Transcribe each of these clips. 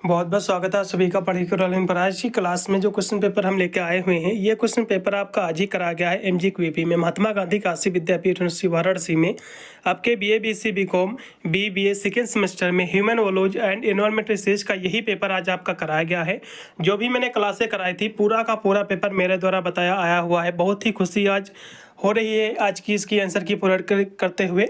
बहुत बहुत स्वागत है सभी का पढ़ी कर ऑनलाइन पर। आज की क्लास में जो क्वेश्चन पेपर हम लेके आए हुए हैं, ये क्वेश्चन पेपर आपका आज ही करा गया है एमजीक्यूपी में, महात्मा गांधी काशी विद्यापीठ यूनिवर्सिटी वाराणसी में। आपके BA BSc BCom BA second semester में human values and environment research का यही पेपर आज आपका कराया गया है। जो भी मैंने क्लासें कराई थी, पूरा का पूरा पेपर मेरे द्वारा बताया आया हुआ है। बहुत ही खुशी आज हो रही है आज की इसकी आंसर की पूरा करते हुए।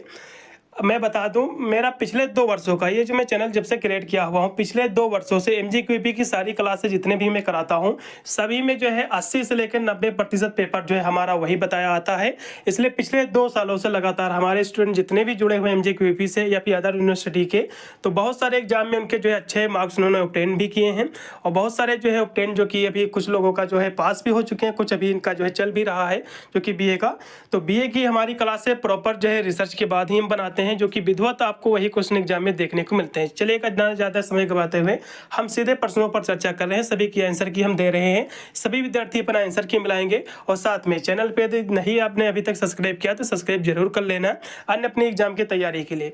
मैं बता दूं, मेरा पिछले 2 वर्षों का ये जो मैं चैनल जब से क्रिएट किया हुआ हूं, पिछले 2 वर्षों से एमजीक्यूपी की सारी क्लासेस जितने भी मैं कराता हूं, सभी में जो है 80 से लेकर 90% पेपर जो है हमारा वही बताया आता है। इसलिए पिछले 2 सालों से लगातार हमारे स्टूडेंट जितने भी जुड़े हुए एमजीक्यूपी से या फिर अदर यूनिवर्सिटी के, तो बहुत सारे एग्जाम में उनके जो है अच्छे मार्क्स उन्होंने ऑब्टेन भी किए हैं। और बहुत सारे जो है ऑब्टेन जो कि अभी कुछ लोगों का जो है पास भी हो चुके हैं, कुछ अभी इनका जो है चल भी रहा है जो कि बीए का। तो बीए की हमारी क्लासें प्रॉपर जो है रिसर्च के बाद ही हम बनाते हैं, जो कि विधिवत आपको वही क्वेश्चन एग्जाम में देखने को मिलते हैं। चलिए ज़्यादा समय गवाते हुए हम सीधे प्रश्नों पर चर्चा कर रहे हैं। सभी की आंसर की हम दे रहे हैं, सभी विद्यार्थी अपना आंसर की मिलाएंगे। और साथ में चैनल पे यदि नहीं आपने अभी तक सब्सक्राइब किया तो सब्सक्राइब जरूर कर लेना अन्य अपनी एग्जाम की तैयारी के लिए।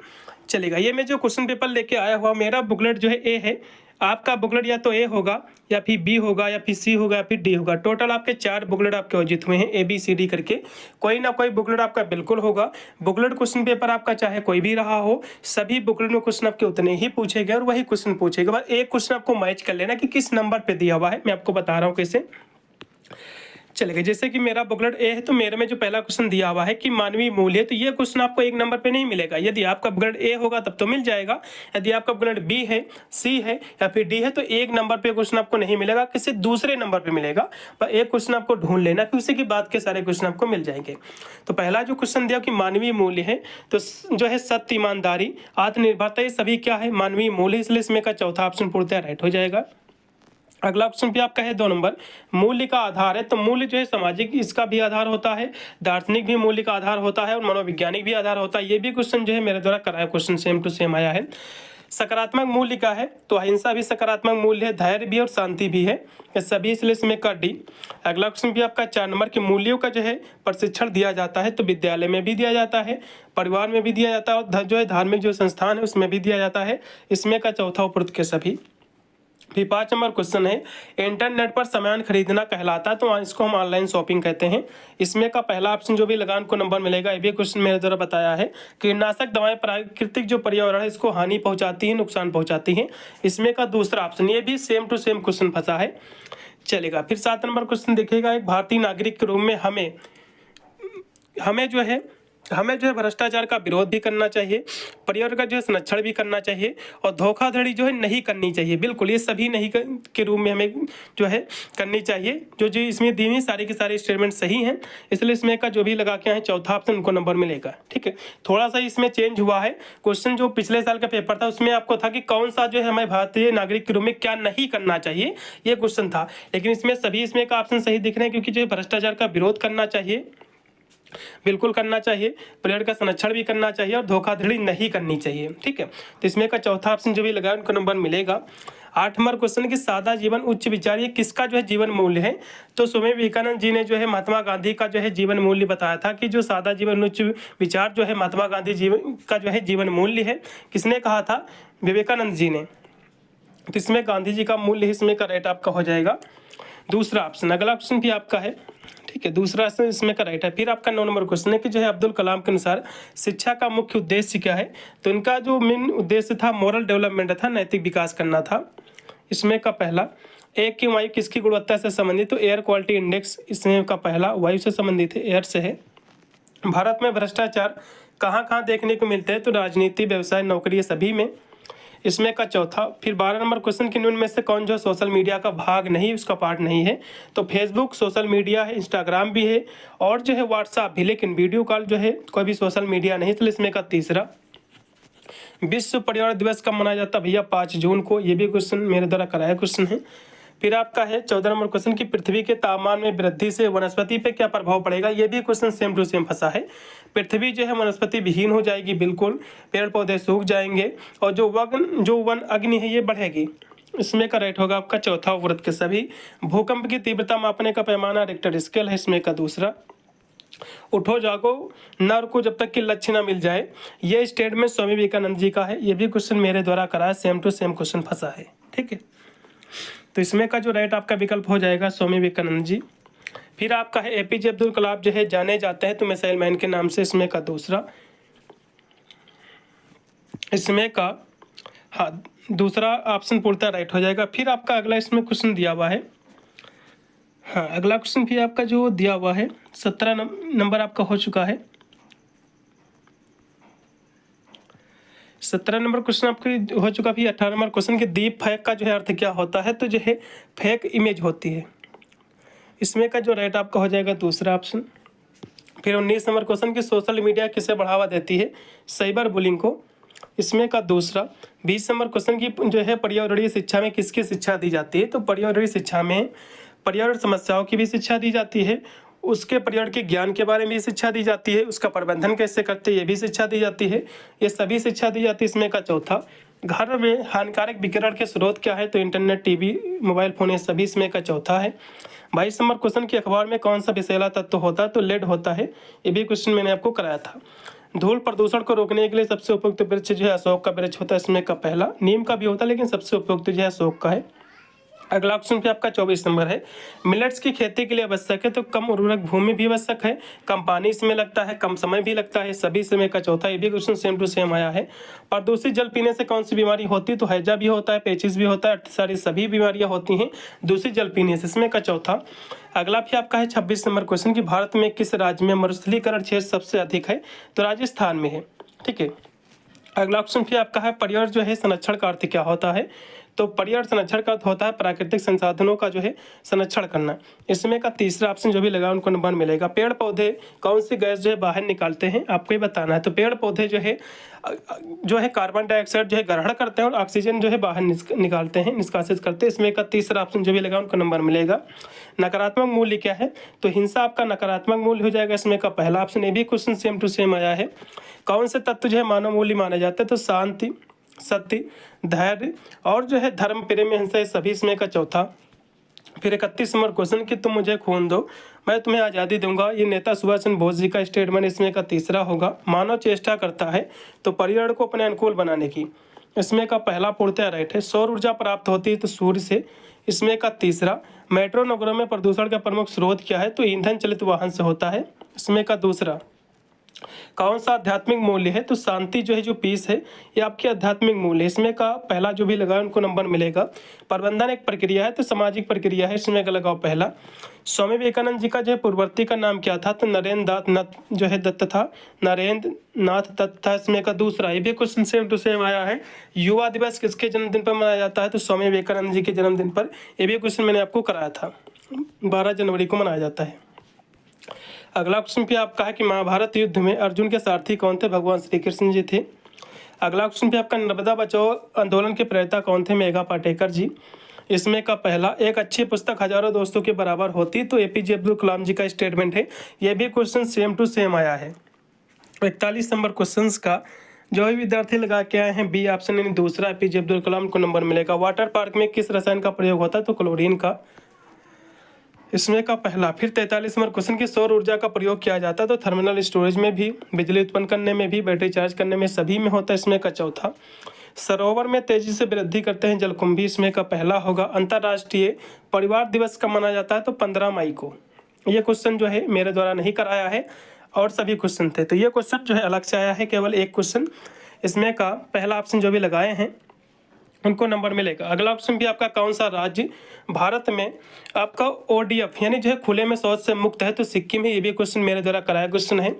चलेगा, ये मैं जो क्वेश्चन पेपर लेके आया हुआ, मेरा बुकलेट जो है ए है। आपका बुकलेट या तो ए होगा या फिर बी होगा या फिर सी होगा या फिर डी होगा। टोटल आपके 4 बुकलेट आपके अर्जित हुए हैं, ए बी सी डी करके। कोई ना कोई बुकलेट आपका बिल्कुल होगा। बुकलेट क्वेश्चन पेपर आपका चाहे कोई भी रहा हो, सभी बुकलेट में क्वेश्चन आपके उतने ही पूछे गए और वही क्वेश्चन पूछेगा। बस एक क्वेश्चन आपको मैच कर लेना कि किस नंबर पे दिया हुआ है। मैं आपको बता रहा हूँ कैसे। चलेगा, जैसे कि मेरा बुकलेट ए है, तो मेरे में जो पहला क्वेश्चन दिया हुआ है कि मानवीय मूल्य है, तो ये क्वेश्चन आपको 1 नंबर पे नहीं मिलेगा। यदि आपका बुकलेट ए होगा तब तो मिल जाएगा। यदि आपका बुकलेट बी है, सी है या फिर डी है, तो 1 नंबर पे क्वेश्चन आपको नहीं मिलेगा, किसी दूसरे नंबर पे मिलेगा। पर एक क्वेश्चन आपको ढूंढ लेना कि उसी के बाद के सारे क्वेश्चन आपको मिल जाएंगे। तो पहला जो क्वेश्चन दिया कि मानवीय मूल्य है, तो जो है सत्य, ईमानदारी, आत्मनिर्भरता, ये सभी क्या है, मानवीय मूल्य। इसलिए इसमें का चौथा ऑप्शन पूर्णतः राइट हो जाएगा। अगला ऑप्शन भी आपका है 2 नंबर, मूल्य का आधार है। तो मूल्य जो है सामाजिक, इसका भी आधार होता है, दार्शनिक भी मूल्य का आधार होता है और मनोवैज्ञानिक भी आधार होता है। ये भी क्वेश्चन जो है मेरे द्वारा कराया क्वेश्चन सेम टू सेम आया है। सकारात्मक मूल्य का है, तो अहिंसा भी सकारात्मक मूल्य है, धैर्य भी और शांति भी है, ये सभी इसलिए इसमें का डी। अगला क्वेश्चन भी आपका 4 नंबर के मूल्यों का जो है प्रशिक्षण दिया जाता है, तो विद्यालय में भी दिया जाता है, परिवार में भी दिया जाता है और जो है धार्मिक जो संस्थान है उसमें भी दिया जाता है। इसमें का चौथा उपरोक्त के सभी। फिर 5 नंबर क्वेश्चन है, इंटरनेट पर सामान खरीदना कहलाता है, तो इसको हम ऑनलाइन शॉपिंग कहते हैं। इसमें का पहला ऑप्शन जो भी लगा उनको नंबर मिलेगा। ये भी क्वेश्चन मेरे द्वारा बताया है, कीटनाशक दवाएं प्राकृतिक जो पर्यावरण है इसको हानि पहुंचाती है, नुकसान पहुंचाती हैं। इसमें का दूसरा ऑप्शन, ये भी सेम टू सेम क्वेश्चन फंसा है। चलेगा, फिर 7 नंबर क्वेश्चन देखिएगा, एक भारतीय नागरिक के रूप में हमें जो है भ्रष्टाचार का विरोध भी करना चाहिए, पर्यावरण का जो है संरक्षण भी करना चाहिए और धोखाधड़ी जो है नहीं करनी चाहिए। बिल्कुल, ये सभी नहीं के रूप में हमें जो है करनी चाहिए। जो इसमें दी हुई सारी की सारी स्टेटमेंट सही हैं, इसलिए इसमें का जो भी लगा के आए चौथा ऑप्शन उनको नंबर मिलेगा। ठीक है, थोड़ा सा इसमें चेंज हुआ है क्वेश्चन। जो पिछले साल का पेपर था उसमें आपको था कि कौन सा जो है हमें भारतीय नागरिक के रूप में क्या नहीं करना चाहिए, ये क्वेश्चन था। लेकिन इसमें सभी इसमें का ऑप्शन सही दिख रहे हैं, क्योंकि जो भ्रष्टाचार का विरोध करना चाहिए, बिल्कुल करना चाहिए, पर्यावरण का संरक्षण भी करना चाहिए और धोखाधड़ी नहीं करनी चाहिए। ठीक है, तो इसमें का चौथा ऑप्शन जो भी लगाया उनको नंबर मिलेगा। 8 नंबर क्वेश्चन की सादा जीवन उच्च विचार, ये किसका जो है जीवन मूल्य है। तो स्वामी विवेकानंद जी ने जो है महात्मा गांधी का जो है जीवन मूल्य बताया था कि जो सादा जीवन उच्च विचार जो है महात्मा गांधी जीवन का जो है जीवन मूल्य है। किसने कहा था? विवेकानंद जी ने। तो इसमें गांधी जी का मूल्य इसमें का राइट आपका हो जाएगा दूसरा ऑप्शन। अगला क्वेश्चन भी आपका है, ठीक है, दूसरा इसमें का राइट है। फिर आपका 9 नंबर क्वेश्चन है कि जो है अब्दुल कलाम के अनुसार शिक्षा का मुख्य उद्देश्य क्या है। तो इनका जो मेन उद्देश्य था मोरल डेवलपमेंट था, नैतिक विकास करना था। इसमें का पहला, एक की वायु किसकी गुणवत्ता से संबंधित, तो एयर क्वालिटी इंडेक्स इसमें का पहला वायु से संबंधित है, एयर से है। भारत में भ्रष्टाचार कहाँ कहाँ देखने को मिलते हैं, तो राजनीति, व्यवसाय, नौकरी, ये सभी में। इसमें का चौथा। फिर 12 नंबर क्वेश्चन कि निम्न में से कौन जो सोशल मीडिया का भाग नहीं, उसका पार्ट नहीं है। तो फेसबुक सोशल मीडिया है, इंस्टाग्राम भी है और जो है व्हाट्सएप भी, लेकिन वीडियो कॉल जो है कोई भी सोशल मीडिया नहीं। तो इसमें का तीसरा। विश्व पर्यावरण दिवस कब मनाया जाता है भैया? 5 जून को। ये भी क्वेश्चन मेरे द्वारा कराया क्वेश्चन है। फिर आपका है 14 नंबर क्वेश्चन की पृथ्वी के तापमान में वृद्धि से वनस्पति पे क्या प्रभाव पड़ेगा। ये भी क्वेश्चन सेम टू सेम फंसा है। पृथ्वी जो है वनस्पति विहीन हो जाएगी, बिल्कुल, पेड़ पौधे सूख जाएंगे और जो वन अग्नि है ये बढ़ेगी। इसमें का राइट होगा आपका चौथा व्रत के सभी। भूकंप की तीव्रता मापने का पैमाना रिक्टर स्केल है, इसमें का दूसरा। उठो जागो न रुको जब तक कि लक्ष्य न मिल जाए, ये स्टेटमेंट स्वामी विवेकानंद जी का है। ये भी क्वेश्चन मेरे द्वारा कराया, सेम टू सेम क्वेश्चन फंसा है। ठीक है, तो इसमें का जो राइट आपका विकल्प हो जाएगा स्वामी विवेकानंद जी। फिर आपका है एपीजे अब्दुल कलाम जो है जाने जाते हैं तो मिसाइल मैन के नाम से, इसमें का दूसरा, इसमें का हाँ दूसरा ऑप्शन पूर्णतः राइट हो जाएगा। फिर आपका अगला इसमें क्वेश्चन दिया हुआ है, हाँ अगला क्वेश्चन भी आपका जो दिया हुआ है 17 नंबर आपका हो चुका है। 17 नंबर क्वेश्चन आपके हो चुका। फिर 18 नंबर क्वेश्चन कि डीप फेक का जो है अर्थ क्या होता है, तो जो है फेक इमेज होती है, इसमें का जो राइट आपका हो जाएगा दूसरा ऑप्शन। फिर 19 नंबर क्वेश्चन कि सोशल मीडिया किसे बढ़ावा देती है, साइबर बुलिंग को, इसमें का दूसरा। 20 नंबर क्वेश्चन की जो है पर्यावरणीय शिक्षा में किसकी शिक्षा दी जाती है, तो पर्यावरणीय शिक्षा में पर्यावरण समस्याओं की भी शिक्षा दी जाती है, उसके पर्यावरण के ज्ञान के बारे में भी शिक्षा दी जाती है, उसका प्रबंधन कैसे करते हैं ये भी शिक्षा दी जाती है, ये सभी शिक्षा दी जाती है। इसमें का चौथा, घर में हानिकारक विकिरण के स्रोत क्या है, तो इंटरनेट, टीवी, मोबाइल फोन, ये सभी इसमें का चौथा है। 22 नंबर क्वेश्चन की अखबार में कौन सा विषैला तत्व होता है, तो लेड होता है, ये भी क्वेश्चन मैंने आपको कराया था। धूल प्रदूषण को रोकने के लिए सबसे उपयुक्त वृक्ष जो है अशोक का वृक्ष होता है, इसमें का पहला, नीम का भी होता है लेकिन सबसे उपयुक्त जो है अशोक का है। अगला ऑप्शन पे आपका 24 नंबर है, मिलेट्स की खेती के लिए आवश्यक है, तो कम उर्वरक भूमि भी आवश्यक है, कम पानी इसमें लगता है, कम समय भी लगता है, सभी समय का चौथा, ये भी क्वेश्चन सेम टू सेम आया है। प्रदूषित जल पीने से कौन सी बीमारी होती है, तो हैजा भी होता है, पेचिस भी होता है, सारी सभी बीमारियां होती हैं दूषित जल पीने से, इसमें का चौथा। अगला भी आपका है 26 नंबर क्वेश्चन कि भारत में किस राज्य में मरुस्थलीकरण क्षेत्र सबसे अधिक है, तो राजस्थान में है, ठीक है। अगला ऑप्शन भी आपका है पर्यावरण जो है संरक्षण का अर्थ क्या होता है, तो पर्यावरण संरक्षण का अर्थ होता है प्राकृतिक संसाधनों का जो है संरक्षण करना, इसमें का तीसरा ऑप्शन जो भी लगा उनको नंबर मिलेगा। पेड़ पौधे कौन सी गैस जो है बाहर निकालते हैं, आपको ही बताना है, तो पेड़ पौधे जो है कार्बन डाइऑक्साइड जो है ग्रहण करते हैं और ऑक्सीजन जो है बाहर निकालते हैं, निष्कासित करते हैं, इसमें का तीसरा ऑप्शन जो भी लगा उनको नंबर मिलेगा। नकारात्मक मूल्य क्या है, तो हिंसा आपका नकारात्मक मूल्य हो जाएगा, इसमें का पहला ऑप्शन, ये भी क्वेश्चन सेम टू सेम आया है। कौन से तत्व जो है मानव मूल्य माने जाते हैं, तो शांति, सत्य, धैर्य और जो है धर्म, प्रेम, हिंसा, ये सभी इसमें का चौथा। फिर 31 नंबर क्वेश्चन कि तुम मुझे खून दो मैं तुम्हें आज़ादी दूंगा, ये नेता सुभाष चंद्र बोस जी का स्टेटमेंट, इसमें का तीसरा होगा। मानव चेष्टा करता है तो पर्यावरण को अपने अनुकूल बनाने की, इसमें का पहला पूर्णतः राइट है। सौर ऊर्जा प्राप्त होती है तो सूर्य से, इसमें का तीसरा। मेट्रो नगरों में प्रदूषण का प्रमुख स्रोत क्या है, तो ईंधन चलित वाहन से होता है, इसमें का दूसरा। कौन सा आध्यात्मिक मूल्य है, तो शांति जो है जो पीस है ये आपकी आध्यात्मिक मूल्य, इसमें का पहला जो भी लगाओ उनको नंबर मिलेगा। प्रबंधन एक प्रक्रिया है तो सामाजिक प्रक्रिया है, इसमें का लगाओ पहला। स्वामी विवेकानंद जी का जो है पूर्ववर्ती का नाम क्या था, तो नरेंद्र नाथ जो है दत्त था, नरेंद्र नाथ दत्त था, इसमें का दूसरा। ये भी क्वेश्चन सेम टू सेम आया है। युवा दिवस किसके जन्मदिन पर मनाया जाता है, तो स्वामी विवेकानंद जी के जन्मदिन पर, ये भी क्वेश्चन मैंने आपको कराया था, 12 जनवरी को मनाया जाता है। अगला क्वेश्चन भी आपका है कि महाभारत युद्ध में अर्जुन के सारथी कौन थे, भगवान श्री कृष्ण जी थे। अगला क्वेश्चन भी आपका नर्मदा बचाओ आंदोलन के प्रेरता कौन थे, मेघा पाटेकर जी, इसमें का पहला। एक अच्छी पुस्तक हजारों दोस्तों के बराबर होती, तो एपीजे अब्दुल कलाम जी का स्टेटमेंट है, यह भी क्वेश्चन सेम टू सेम आया है। 41 नंबर क्वेश्चन का जो भी विद्यार्थी लगा के आए हैं बी ऑप्शन यानी दूसरा, एपीजे अब्दुल कलाम को नंबर मिलेगा। वाटर पार्क में किस रसायन का प्रयोग होता है, तो क्लोरीन का, इसमें का पहला। फिर 43 नंबर क्वेश्चन की सौर ऊर्जा का प्रयोग किया जाता है, तो थर्मिनल स्टोरेज में भी, बिजली उत्पन्न करने में भी, बैटरी चार्ज करने में, सभी में होता है, इसमें का चौथा। सरोवर में तेजी से वृद्धि करते हैं जलकुंभी, इसमें का पहला होगा। अंतर्राष्ट्रीय परिवार दिवस कब मनाया जाता है, तो 15 मई को। ये क्वेश्चन जो है मेरे द्वारा नहीं कराया है और सभी क्वेश्चन थे, तो ये क्वेश्चन जो है अलग से आया है, केवल एक क्वेश्चन, इसमें का पहला ऑप्शन जो भी लगाए हैं उनको नंबर मिलेगा। अगला ऑप्शन भी आपका कौन सा राज्य भारत में आपका ओडीएफ यानी जो है खुले में शौच से मुक्त है, तो सिक्किम है, ये भी क्वेश्चन मेरे द्वारा कराया क्वेश्चन है।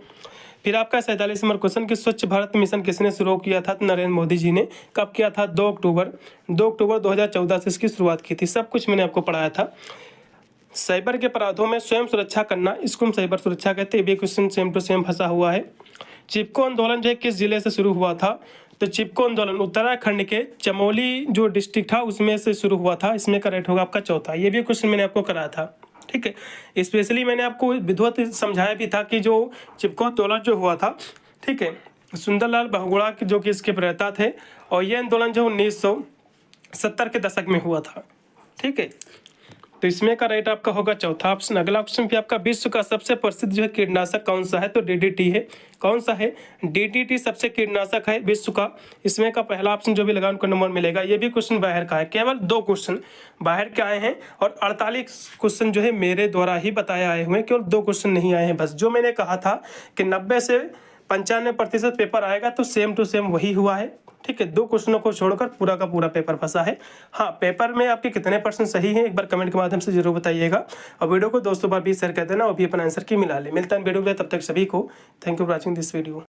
फिर आपका 47 नंबर क्वेश्चन कि स्वच्छ भारत मिशन किसने शुरू किया था, तो नरेंद्र मोदी जी ने। कब किया था, 2 अक्टूबर 2014 से इसकी शुरुआत की थी। सब कुछ मैंने आपको पढ़ाया था। साइबर के अपराधों में स्वयं सुरक्षा करना, इसको हम साइबर सुरक्षा कहते हैं, ये भी क्वेश्चन सेम टू सेम फंसा हुआ है। चिपको आंदोलन जो है किस जिले से शुरू हुआ था, तो चिपको आंदोलन उत्तराखंड के चमोली जो डिस्ट्रिक्ट था उसमें से शुरू हुआ था, इसमें करेक्ट होगा आपका चौथा। ये भी क्वेश्चन मैंने आपको कराया था, ठीक है। स्पेशली मैंने आपको विधिवत समझाया भी था कि जो चिपको आंदोलन जो हुआ था, ठीक है, सुंदरलाल बहुगुणा जो कि इसके प्रेरता थे, और ये आंदोलन जो 1970 के दशक में हुआ था, ठीक है। तो इसमें का राइट आपका होगा चौथा ऑप्शन। अगला ऑप्शन भी आपका विश्व का सबसे प्रसिद्ध जो है कीटनाशक कौन सा है, तो डीडीटी है। कौन सा है, डीडीटी सबसे कीटनाशक है विश्व का। इसमें का पहला ऑप्शन जो भी लगा उनको नंबर मिलेगा। ये भी क्वेश्चन बाहर का है, केवल 2 क्वेश्चन बाहर के आए हैं और 48 क्वेश्चन जो है मेरे द्वारा ही बताए आए हुए हैं, केवल 2 क्वेश्चन नहीं आए हैं बस। जो मैंने कहा था कि 90 से 95% पेपर आएगा तो सेम टू सेम वही हुआ है, ठीक है। 2 क्वेश्चनों को छोड़कर पूरा का पूरा पेपर फंसा है। हाँ, पेपर में आपके कितने % सही है एक बार कमेंट के माध्यम से जरूर बताइएगा और वीडियो को दोस्तों पर भी शेयर कर देना और भी अपना आंसर की मिला ले। मिलता है वीडियो में, तब तक सभी को thank you for watching this video.